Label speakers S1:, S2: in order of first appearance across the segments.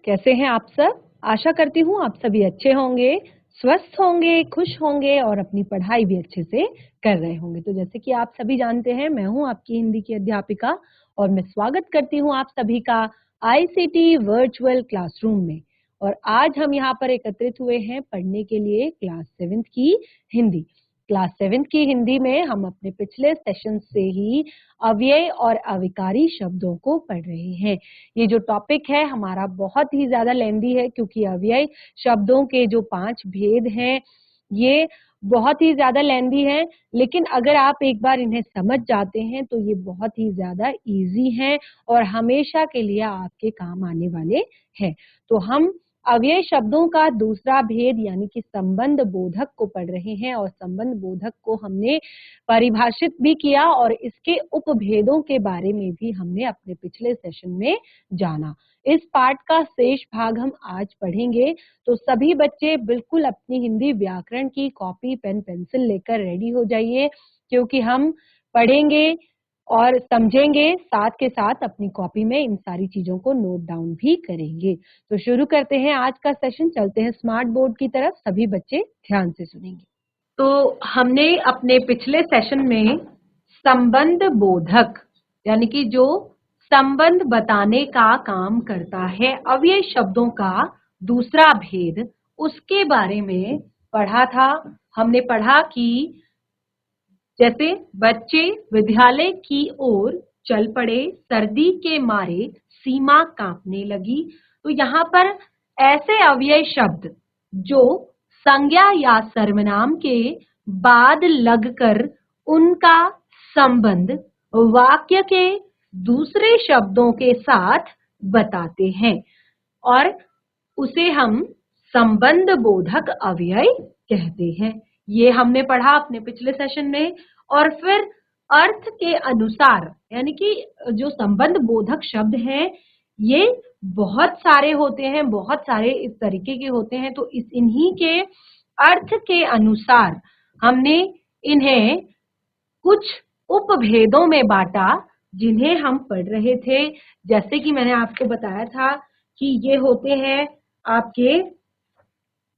S1: कैसे हैं आप सब? आशा करती हूँ आप सभी अच्छे होंगे, स्वस्थ होंगे, खुश होंगे और अपनी पढ़ाई भी अच्छे से कर रहे होंगे। तो जैसे कि आप सभी जानते हैं, मैं हूँ आपकी हिंदी की अध्यापिका और मैं स्वागत करती हूँ आप सभी का आईसीटी वर्चुअल क्लासरूम में। और आज हम यहाँ पर एकत्रित हुए हैं पढ़ने के लिए क्लास 7th की हिंदी। क्लास 7th की हिंदी में हम अपने पिछले सेशन से ही अव्यय और अविकारी शब्दों को पढ़ रहे हैं। ये जो टॉपिक है हमारा बहुत ही ज्यादा लेंदी है, क्योंकि अव्यय शब्दों के जो 5 भेद हैं ये बहुत ही ज्यादा लेंदी है। लेकिन अगर आप एक बार इन्हें समझ जाते हैं तो ये बहुत ही ज्यादा इजी हैं और हमेशा के लिए आपके काम आने वाले हैं। तो हम अव्यय शब्दों का दूसरा भेद यानी कि संबंध बोधक को पढ़ रहे हैं और संबंध बोधक को हमने परिभाषित भी किया और इसके उपभेदों के बारे में भी हमने अपने पिछले सेशन में जाना। इस पाठ का शेष भाग हम आज पढ़ेंगे, तो सभी बच्चे बिल्कुल अपनी हिंदी व्याकरण की कॉपी पेन पेंसिल लेकर रेडी हो जाइए, क्योंकि हम पढ़ेंगे और समझेंगे, साथ के साथ अपनी कॉपी में इन सारी चीजों को नोट डाउन भी करेंगे। तो शुरू करते हैं आज का सेशन, चलते हैं स्मार्ट बोर्ड की तरफ, सभी बच्चे ध्यान से सुनेंगे। तो हमने अपने पिछले सेशन में संबंध बोधक यानी कि जो संबंध बताने का काम करता है अव्यय शब्दों का दूसरा भेद, उसके बारे में पढ़ा था। हमने पढ़ा कि जैसे बच्चे विद्यालय की ओर चल पड़े, सर्दी के मारे सीमा कांपने लगी। तो यहाँ पर ऐसे अव्यय शब्द जो संज्ञा या सर्वनाम के बाद लगकर उनका संबंध वाक्य के दूसरे शब्दों के साथ बताते हैं और उसे हम संबंध बोधक अव्यय कहते हैं। ये हमने पढ़ा अपने पिछले सेशन में। और फिर अर्थ के अनुसार यानी कि जो संबंध बोधक शब्द हैं ये बहुत सारे होते हैं, बहुत सारे इस तरीके के होते हैं। तो इन्हीं के अर्थ के अनुसार हमने इन्हें कुछ उपभेदों में बांटा, जिन्हें हम पढ़ रहे थे। जैसे कि मैंने आपको बताया था कि ये होते हैं आपके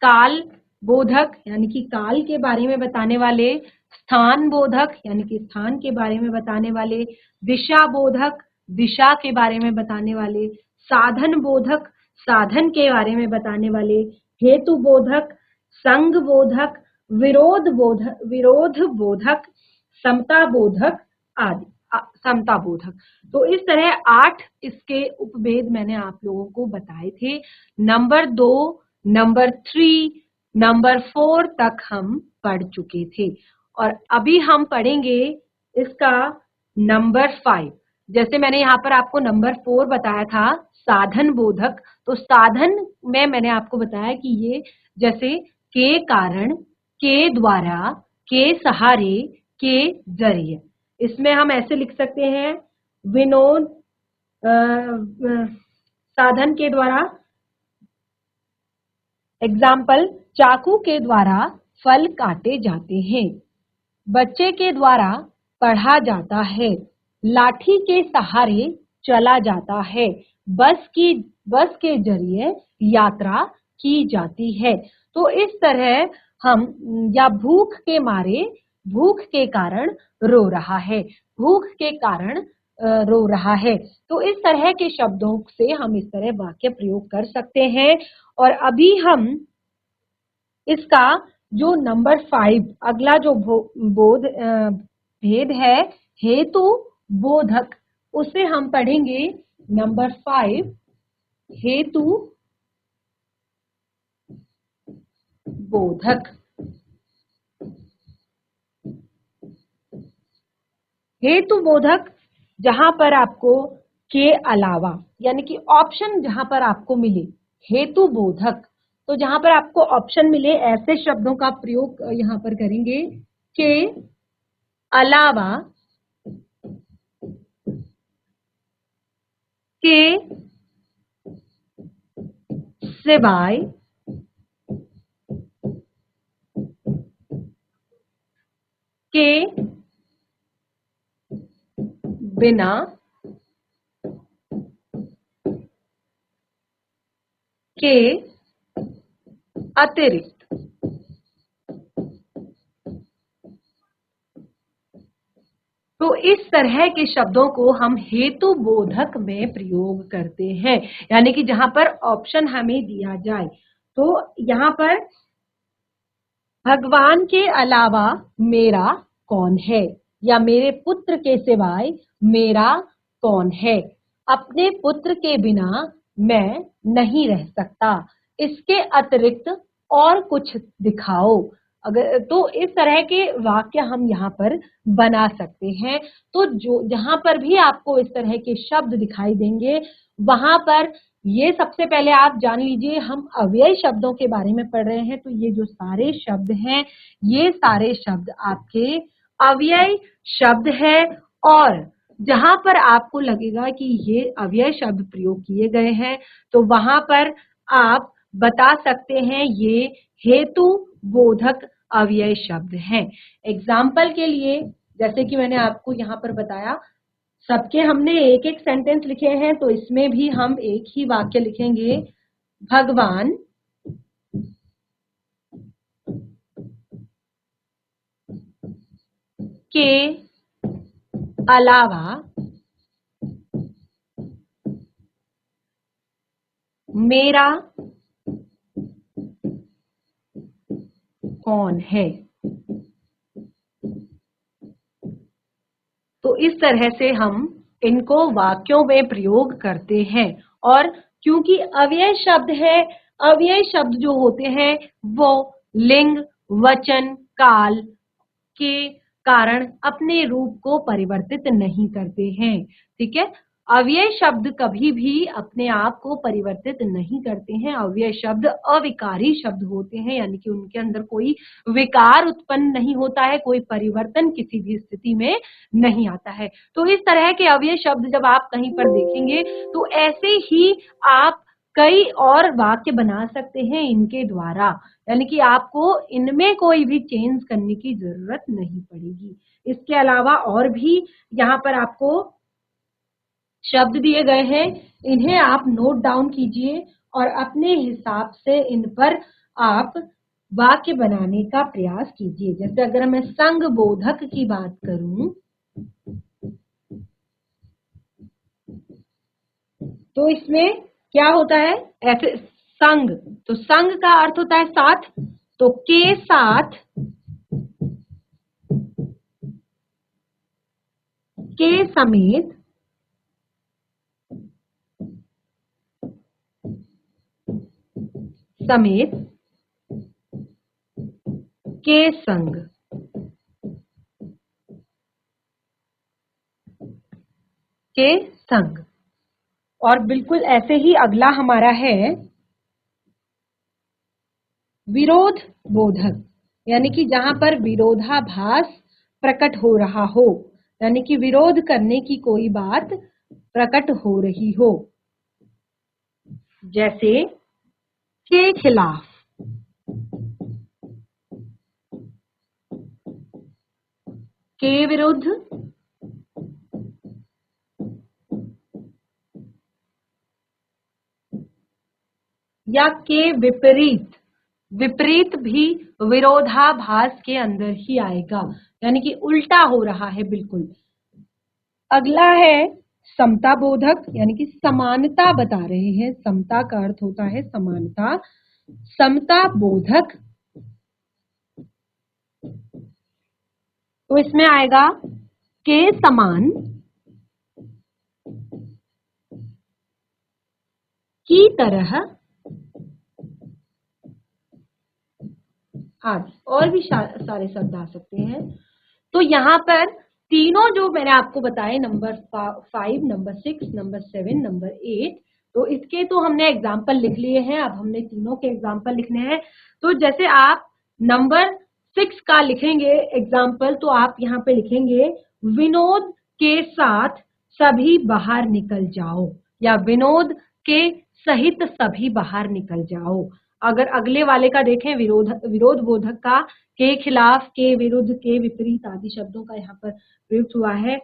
S1: काल बोधक यानी कि काल के बारे में बताने वाले, स्थान बोधक यानी कि स्थान के बारे में बताने वाले, दिशा बोधक दिशा के बारे में बताने वाले, साधन बोधक साधन के बारे में बताने वाले, हेतु बोधक संग बोधक, विरोध बोधक, समता बोधक आदि। समता बोधक। तो इस तरह 8 इसके उपभेद मैंने आप लोगों को बताए थे। नंबर 2, नंबर 3, नंबर 4 तक हम पढ़ चुके थे और अभी हम पढ़ेंगे इसका नंबर 5। जैसे मैंने यहाँ पर आपको नंबर 4 बताया था, साधन बोधक। तो साधन में मैंने आपको बताया कि ये जैसे के कारण, के द्वारा, के सहारे, के जरिए। इसमें हम ऐसे लिख सकते हैं विनोद साधन के द्वारा, एग्जाम्पल चाकू के द्वारा फल काटे जाते हैं, बच्चे के द्वारा पढ़ा जाता है, लाठी के सहारे चला जाता है, बस के जरिए यात्रा की जाती है। तो इस तरह हम, या भूख के मारे, भूख के कारण रो रहा है, भूख के कारण रो रहा है। तो इस तरह के शब्दों से हम इस तरह वाक्य प्रयोग कर सकते हैं। और अभी हम इसका जो नंबर 5 अगला जो भेद है हेतु बोधक, उसे हम पढ़ेंगे नंबर 5 हेतु बोधक। हेतु बोधक जहां पर आपको के अलावा यानी कि ऑप्शन जहां पर आपको मिले, हेतु बोधक। तो जहां पर आपको ऑप्शन मिले ऐसे शब्दों का प्रयोग यहां पर करेंगे, के अलावा, के सिवाय, के बिना, के अतिरिक्त तो इस तरह के शब्दों को हम हेतु बोधक में प्रयोग करते हैं, यानी कि जहां पर ऑप्शन हमें दिया जाए तो यहां पर भगवान के अलावा मेरा कौन है, या मेरे पुत्र के सिवाय मेरा कौन है, अपने पुत्र के बिना मैं नहीं रह सकता, इसके अतिरिक्त और कुछ दिखाओ। अगर तो इस तरह के वाक्य हम यहाँ पर बना सकते हैं। तो जो जहां पर भी आपको इस तरह के शब्द दिखाई देंगे वहां पर ये सबसे पहले आप जान लीजिए, हम अव्यय शब्दों के बारे में पढ़ रहे हैं, तो ये जो सारे शब्द हैं ये सारे शब्द आपके अव्यय शब्द है। और जहां पर आपको लगेगा कि ये अव्यय शब्द प्रयोग किए गए हैं तो वहां पर आप बता सकते हैं ये हेतु बोधक अव्यय शब्द हैं। एग्जाम्पल के लिए जैसे कि मैंने आपको यहाँ पर बताया, सबके हमने एक एक सेंटेंस लिखे हैं, तो इसमें भी हम एक ही वाक्य लिखेंगे, भगवान के अलावा मेरा कौन है। तो इस तरह से हम इनको वाक्यों में प्रयोग करते हैं। और क्योंकि अव्यय शब्द है, अव्यय शब्द जो होते हैं वो लिंग, वचन, काल के कारण अपने रूप को परिवर्तित नहीं करते हैं। ठीक है, अव्यय शब्द कभी भी अपने आप को परिवर्तित नहीं करते हैं। अव्यय शब्द अविकारी शब्द होते हैं, यानी कि उनके अंदर कोई विकार उत्पन्न नहीं होता है, कोई परिवर्तन किसी भी स्थिति में नहीं आता है। तो इस तरह के अव्यय शब्द जब आप कहीं पर देखेंगे तो ऐसे ही आप कई और वाक्य बना सकते हैं इनके द्वारा, यानी कि आपको इनमें कोई भी चेंज करने की जरूरत नहीं पड़ेगी। इसके अलावा और भी यहाँ पर आपको शब्द दिए गए हैं, इन्हें आप नोट डाउन कीजिए और अपने हिसाब से इन पर आप वाक्य बनाने का प्रयास कीजिए। जैसे अगर मैं संग बोधक की बात करूं तो इसमें क्या होता है, ऐसे संग, तो संग का अर्थ होता है साथ, तो के साथ, के समेत, समेत, के संग, के संग। और बिल्कुल ऐसे ही अगला हमारा है विरोध बोधक, यानी कि जहां पर विरोधाभास प्रकट हो रहा हो, यानी कि विरोध करने की कोई बात प्रकट हो रही हो। जैसे के खिलाफ, के विरुद्ध, या के विपरीत। विपरीत भी विरोधाभास के अंदर ही आएगा, यानी कि उल्टा हो रहा है बिल्कुल। अगला है समता बोधक, यानी कि समानता बता रहे हैं, समता का अर्थ होता है समानता। समता बोधक तो इसमें आएगा के समान, की तरह आदि, और भी सारे शब्द आ सकते हैं। तो यहाँ पर तीनों जो मैंने आपको बताए, नंबर 5, नंबर 6, नंबर 7, नंबर 8, तो इसके तो हमने एग्जाम्पल लिख लिए हैं। अब हमने तीनों के एग्जाम्पल लिखने हैं। तो जैसे आप नंबर 6 का लिखेंगे एग्जाम्पल, तो आप यहाँ पे लिखेंगे विनोद के साथ सभी बाहर निकल जाओ, या विनोद के सहित सभी बाहर निकल जाओ। अगर अगले वाले का देखें, विरोध बोधक का, के खिलाफ, के विरुद्ध, के विपरीत आदि शब्दों का यहाँ पर प्रयुक्त हुआ है।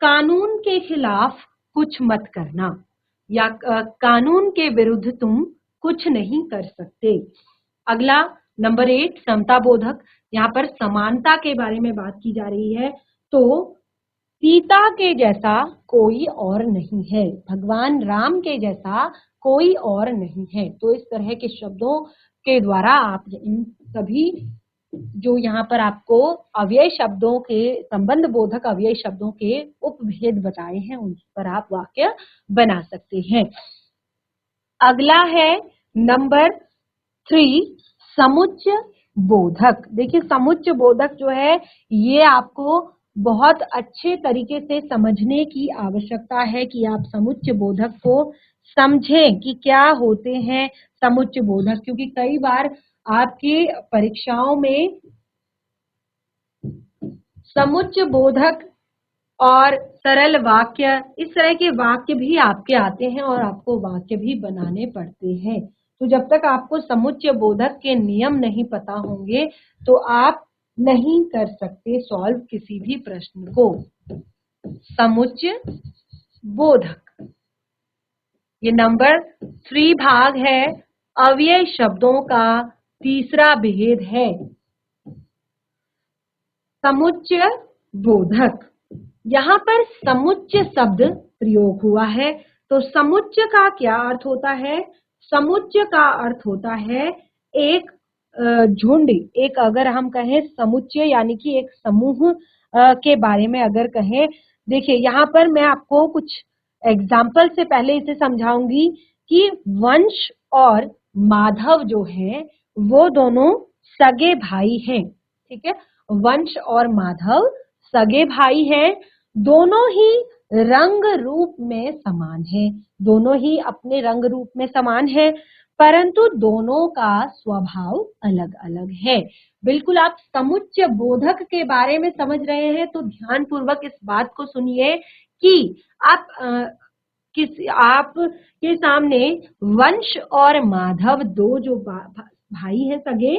S1: कानून के खिलाफ कुछ मत करना, या कानून के विरुद्ध तुम कुछ नहीं कर सकते। अगला नंबर 8 समता बोधक। यहाँ पर समानता के बारे में बात की जा रही है। तो सीता के जैसा कोई और नहीं है, भगवान राम के जैसा कोई और नहीं है। तो इस तरह के शब्दों के द्वारा आप इन सभी जो यहाँ पर आपको अव्यय शब्दों के संबंध बोधक अव्यय शब्दों के उपभेद बताए हैं उन पर आप वाक्य बना सकते हैं। अगला है नंबर 3 समुच्चय बोधक। देखिए समुच्चय बोधक जो है ये आपको बहुत अच्छे तरीके से समझने की आवश्यकता है कि आप समुच्चय बोधक को समझें कि क्या होते हैं समुच्चय बोधक, क्योंकि कई बार आपकी परीक्षाओं में समुच्चय बोधक और सरल वाक्य इस तरह के वाक्य भी आपके आते हैं और आपको वाक्य भी बनाने पड़ते हैं। तो जब तक आपको समुच्चय बोधक के नियम नहीं पता होंगे तो आप नहीं कर सकते सॉल्व किसी भी प्रश्न को। समुच्चय बोधक ये नंबर 3 भाग है, अव्यय शब्दों का तीसरा भेद है। समुच्चय बोधक, यहाँ पर समुच्चय शब्द प्रयोग हुआ है। तो समुच्चय का क्या अर्थ होता है? समुच्चय का अर्थ होता है एक झुंड, एक अगर हम कहें समुच्चय यानी कि एक समूह के बारे में अगर कहें। देखिए यहाँ पर मैं आपको कुछ एग्जाम्पल से पहले इसे समझाऊंगी कि वंश और माधव जो है वो दोनों सगे भाई हैं। ठीक है, वंश और माधव सगे भाई हैं, दोनों ही रंग रूप में समान हैं, दोनों ही अपने रंग रूप में समान हैं, परंतु दोनों का स्वभाव अलग अलग है। बिल्कुल आप समुच्चय बोधक के बारे में समझ रहे हैं तो ध्यान पूर्वक इस बात को सुनिए कि आप आपके सामने वंश और माधव दो जो भाई हैं सगे,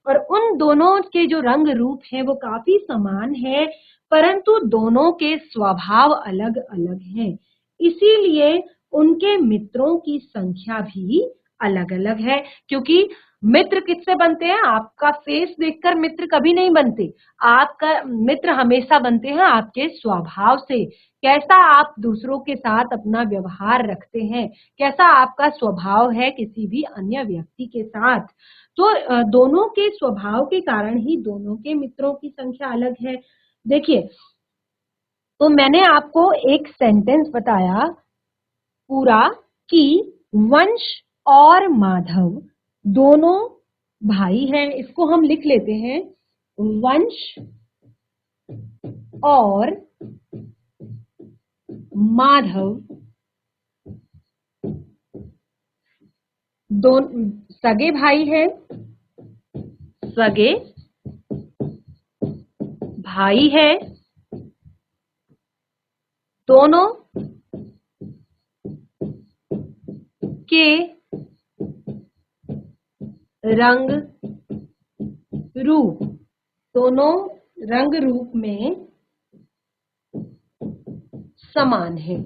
S1: और उन दोनों के जो रंग रूप हैं वो काफी समान है, परंतु दोनों के स्वभाव अलग अलग हैं। इसीलिए उनके मित्रों की संख्या भी अलग अलग है, क्योंकि मित्र किससे बनते हैं? आपका फेस देखकर मित्र कभी नहीं बनते, आपका मित्र हमेशा बनते हैं आपके स्वभाव से। कैसा आप दूसरों के साथ अपना व्यवहार रखते हैं, कैसा आपका स्वभाव है किसी भी अन्य व्यक्ति के साथ। तो दोनों के स्वभाव के कारण ही दोनों के मित्रों की संख्या अलग है। देखिए, तो मैंने आपको एक सेंटेंस बताया पूरा कि वंश और माधव दोनों भाई हैं। इसको हम लिख लेते हैं, वंश और माधव दोनों सगे भाई हैं, सगे भाई हैं, दोनों के रंग रूप, दोनों रंग रूप में समान है।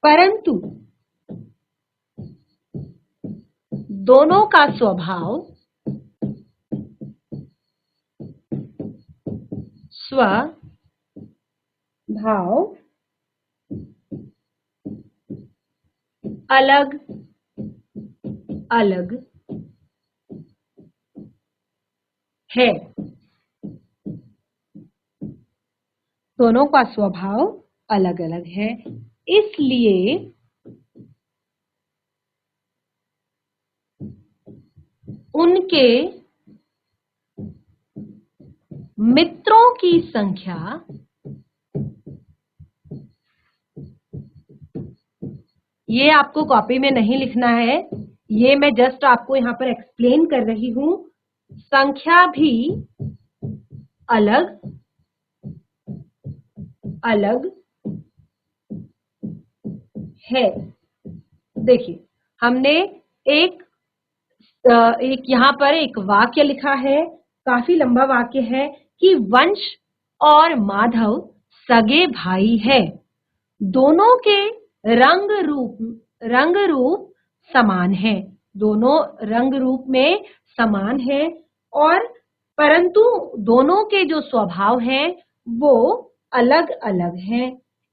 S1: परंतु दोनों का स्वभाव स्वभाव अलग अलग है। दोनों का स्वभाव अलग अलग है, इसलिए उनके मित्रों की संख्या ये आपको कॉपी में नहीं लिखना है, ये मैं जस्ट आपको यहाँ पर एक्सप्लेन कर रही हूं। संख्या भी अलग अलग है। देखिए हमने एक यहाँ पर एक वाक्य लिखा है, काफी लंबा वाक्य है कि वंश और माधव सगे भाई है। दोनों के रंग रूप समान है। दोनों रंग रूप में समान है और परंतु दोनों के जो स्वभाव हैं वो अलग अलग हैं।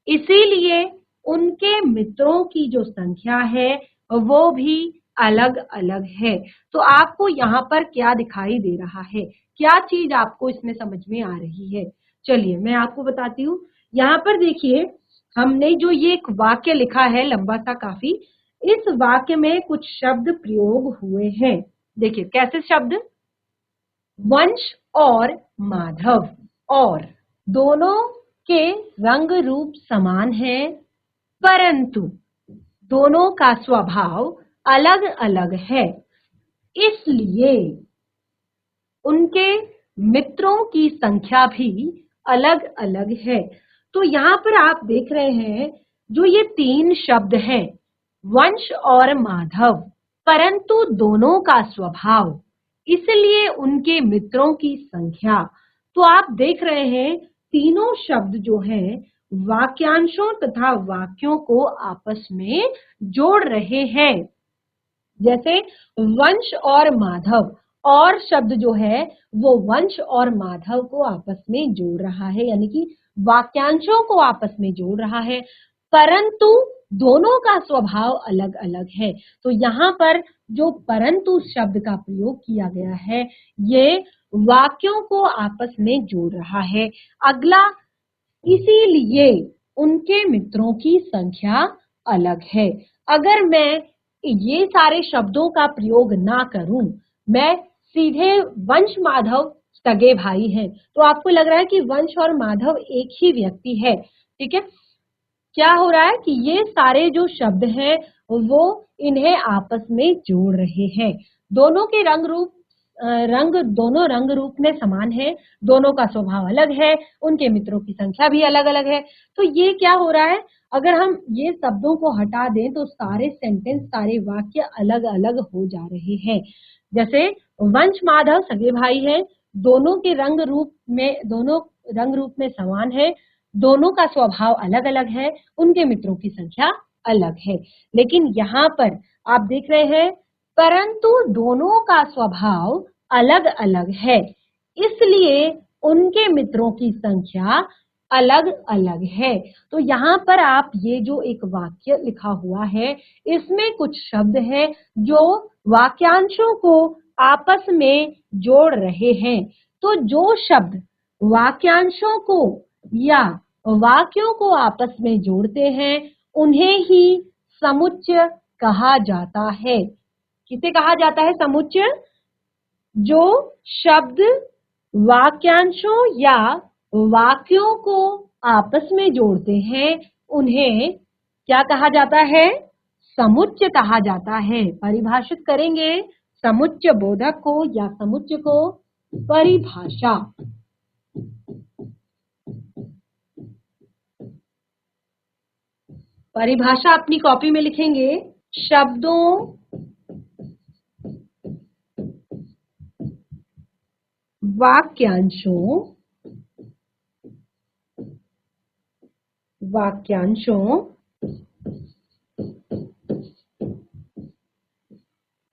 S1: इसीलिए उनके मित्रों की जो संख्या है वो भी अलग अलग है। तो आपको यहाँ पर क्या दिखाई दे रहा है, क्या चीज आपको इसमें समझ में आ रही है? चलिए मैं आपको बताती हूँ। यहाँ पर देखिए, हमने जो ये एक वाक्य लिखा है लंबा सा काफी, इस वाक्य में कुछ शब्द प्रयोग हुए हैं। देखिए कैसे शब्द, वंश और माधव, और दोनों के रंग रूप समान है परंतु दोनों का स्वभाव अलग अलग है, इसलिए उनके मित्रों की संख्या भी अलग अलग है। तो यहाँ पर आप देख रहे हैं जो ये तीन शब्द हैं, वंश और माधव, परंतु दोनों का स्वभाव, इसलिए उनके मित्रों की संख्या। तो आप देख रहे हैं तीनों शब्द जो हैं वाक्यांशों तथा वाक्यों को आपस में जोड़ रहे हैं। जैसे वंश और माधव, और शब्द जो है वो वंश और माधव को आपस में जोड़ रहा है, यानी कि वाक्यांशों को आपस में जोड़ रहा है, परंतु दोनों का स्वभाव अलग अलग है। तो यहाँ पर जो परंतु शब्द का प्रयोग किया गया है ये वाक्यों को आपस में जोड़ रहा है। अगला, इसीलिए उनके मित्रों की संख्या अलग है। अगर मैं ये सारे शब्दों का प्रयोग ना करूं, मैं सीधे वंश माधव सगे भाई हैं, तो आपको लग रहा है कि वंश और माधव एक ही व्यक्ति है। ठीक है, क्या हो रहा है कि ये सारे जो शब्द हैं वो इन्हें आपस में जोड़ रहे हैं। दोनों के दोनों रंग रूप में समान है, दोनों का स्वभाव अलग है, उनके मित्रों की संख्या भी अलग अलग है। तो ये क्या हो रहा है, अगर हम ये शब्दों को हटा दें तो सारे सेंटेंस, सारे वाक्य अलग अलग हो जा रहे हैं। जैसे वंश माधव सगे भाई हैं, दोनों रंग रूप में समान है, दोनों का स्वभाव अलग अलग है, उनके मित्रों की संख्या अलग है। लेकिन यहाँ पर आप देख रहे हैं परंतु दोनों का स्वभाव अलग अलग है, इसलिए उनके मित्रों की संख्या अलग अलग है। तो यहाँ पर आप ये जो एक वाक्य लिखा हुआ है इसमें कुछ शब्द हैं जो वाक्यांशों को आपस में जोड़ रहे हैं। तो जो शब्द वाक्यांशों को या वाक्यों को आपस में जोड़ते हैं उन्हें ही समुच्चय कहा जाता है। किसे कहा जाता है समुच्चय? जो शब्द वाक्यांशों या वाक्यों को आपस में जोड़ते हैं उन्हें क्या कहा जाता है? समुच्चय कहा जाता है। परिभाषित करेंगे समुच्चय बोधक को या समुच्चय को। परिभाषा, परिभाषा अपनी कॉपी में लिखेंगे, शब्दों, वाक्यांशों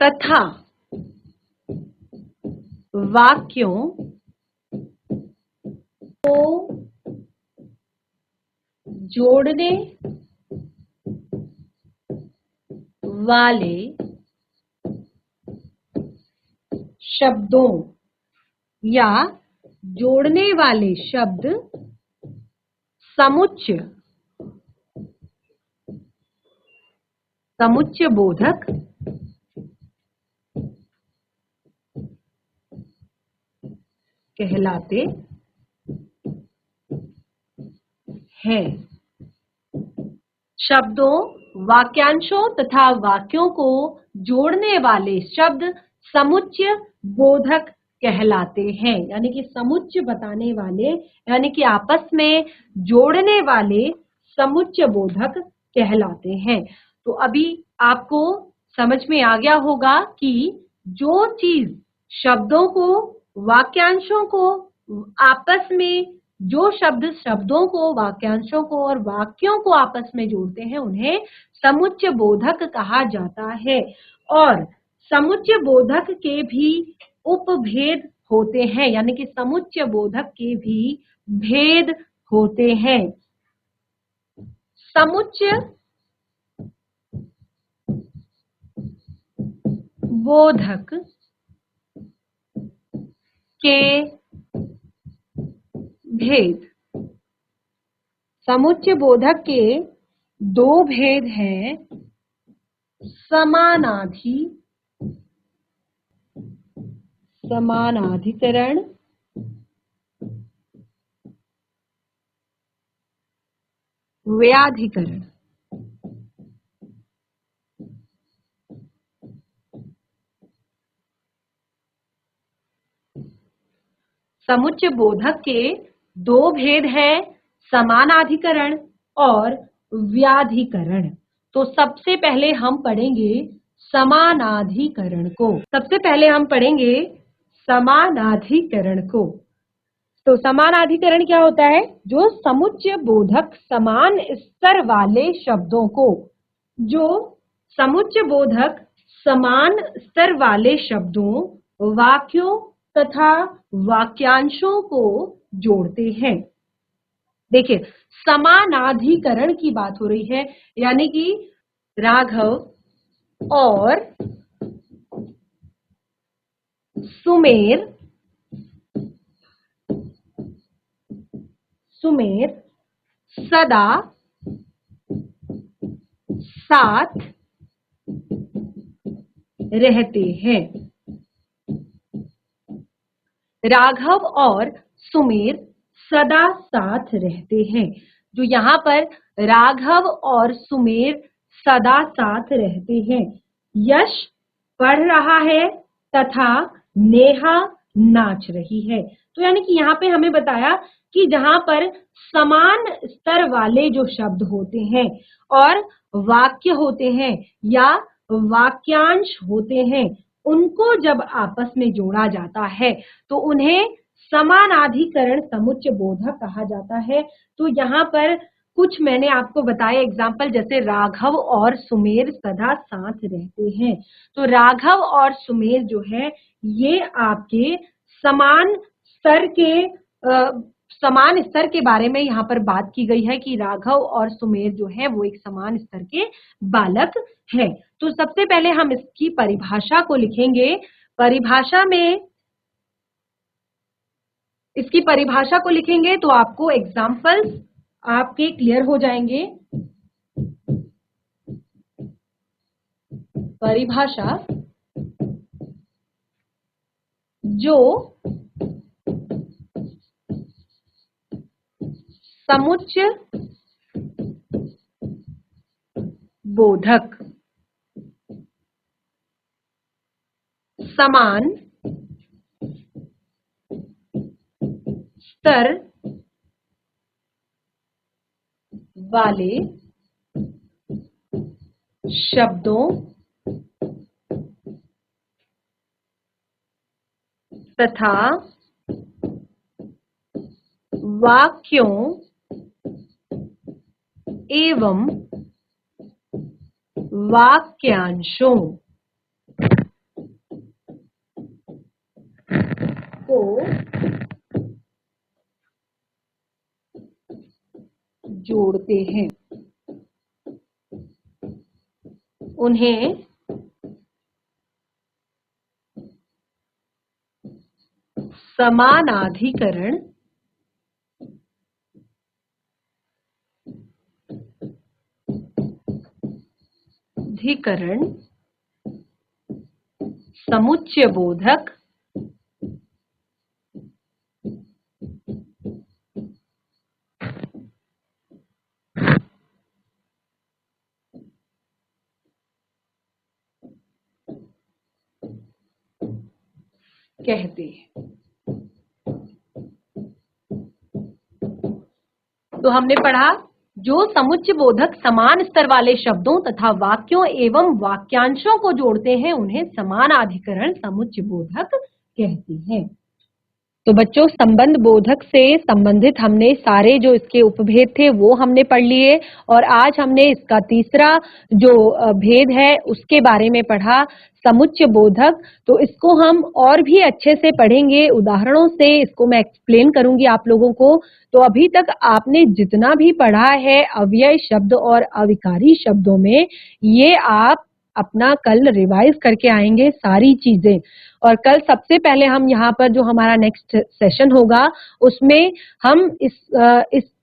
S1: तथा वाक्यों को जोड़ने वाले शब्दों या जोड़ने वाले शब्द समुच्चय बोधक कहलाते हैं। शब्दों, वाक्यांशों तथा वाक्यों को जोड़ने वाले शब्द समुच्चय बोधक कहलाते हैं, यानी कि समुच्चय बताने वाले, यानी कि आपस में जोड़ने वाले समुच्चय बोधक कहलाते हैं। तो अभी आपको समझ में आ गया होगा कि जो चीज शब्दों को, वाक्यांशों को आपस में जो शब्द शब्दों को, वाक्यांशों को और वाक्यों को आपस में जोड़ते हैं उन्हें समुच्चय बोधक कहा जाता है। और समुच्चय बोधक के भी उपभेद होते हैं, यानी कि समुच्चय बोधक के भी भेद होते हैं। समुच्चय बोधक के भेद। समुच्चय बोधक के दो भेद हैं, समानाधिकरण व्याधिकरण। समुच्चय बोधक के दो भेद हैं, समानाधिकरण और व्याधिकरण। तो सबसे पहले हम पढ़ेंगे समानाधिकरण को। तो समानाधिकरण क्या होता है? जो समुच्चय बोधक समान स्तर वाले शब्दों को, वाक्यों तथा वाक्यांशों को जोड़ते हैं। देखिए, समानाधिकरण की बात हो रही है, यानी कि राघव और सुमेर सदा साथ रहते हैं। राघव और सुमेर सदा साथ रहते हैं। जो यहाँ पर राघव और सुमेर सदा साथ रहते हैं, यश पढ़ रहा है तथा नेहा नाच रही है। तो यानी कि यहाँ पे हमें बताया कि जहां पर समान स्तर वाले जो शब्द होते हैं और वाक्य होते हैं या वाक्यांश होते हैं, उनको जब आपस में जोड़ा जाता है तो उन्हें समानाधिकरण समुच्चय बोधक कहा जाता है। तो यहाँ पर कुछ मैंने आपको बताया एग्जाम्पल, जैसे राघव और सुमेर सदा साथ रहते हैं। तो राघव और सुमेर जो है ये आपके समान स्तर के बारे में यहाँ पर बात की गई है कि राघव और सुमेर जो है वो एक समान स्तर के बालक हैं। तो सबसे पहले हम इसकी परिभाषा को लिखेंगे। इसकी परिभाषा को लिखेंगे तो आपको एग्जाम्पल्स आपके क्लियर हो जाएंगे। परिभाषा: जो समुच्चय बोधक समान स्तर वाले शब्दों तथा वाक्यों एवं वाक्यांशों को जोड़ते हैं, उन्हें समानाधिकरण समुच्चय बोधक कहते हैं। तो हमने पढ़ा, जो समुच्चय बोधक समान स्तर वाले शब्दों तथा वाक्यों एवं वाक्यांशों को जोड़ते हैं उन्हें समानाधिकरण समुच्चय बोधक कहते हैं। तो बच्चों, संबंध बोधक से संबंधित हमने सारे जो इसके उपभेद थे वो हमने पढ़ लिए और आज हमने इसका तीसरा जो भेद है उसके बारे में पढ़ा, समुच्चय बोधक। तो इसको हम और भी अच्छे से पढ़ेंगे, उदाहरणों से इसको मैं एक्सप्लेन करूंगी आप लोगों को। तो अभी तक आपने जितना भी पढ़ा है अव्यय शब्द और अविकारी शब्दों में, ये आप अपना कल रिवाइज करके आएंगे सारी चीजें। और कल सबसे पहले हम यहाँ पर जो हमारा नेक्स्ट सेशन होगा उसमें हम इस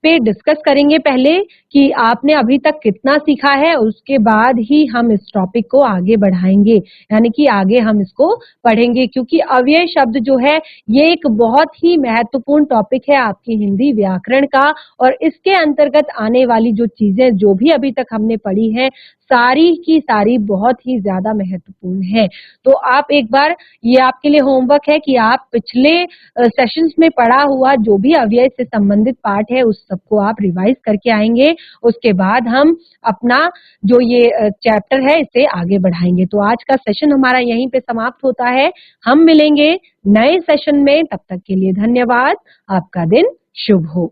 S1: पे डिस्कस करेंगे पहले कि आपने अभी तक कितना सीखा है, उसके बाद ही हम इस टॉपिक को आगे बढ़ाएंगे, यानी कि आगे हम इसको पढ़ेंगे। क्योंकि अव्यय शब्द जो है ये एक बहुत ही महत्वपूर्ण टॉपिक है आपकी हिंदी व्याकरण का, और इसके अंतर्गत आने वाली जो चीजें जो भी अभी तक हमने पढ़ी है सारी की सारी बहुत ही ज्यादा महत्वपूर्ण है। तो आप एक बार, ये आपके लिए होमवर्क है कि आप पिछले सेशंस में पढ़ा हुआ जो भी अव्यय से संबंधित पार्ट है उस सबको आप रिवाइज करके आएंगे। उसके बाद हम अपना जो ये चैप्टर है इसे आगे बढ़ाएंगे। तो आज का सेशन हमारा यहीं पे समाप्त होता है। हम मिलेंगे नए सेशन में, तब तक के लिए धन्यवाद। आपका दिन शुभ हो।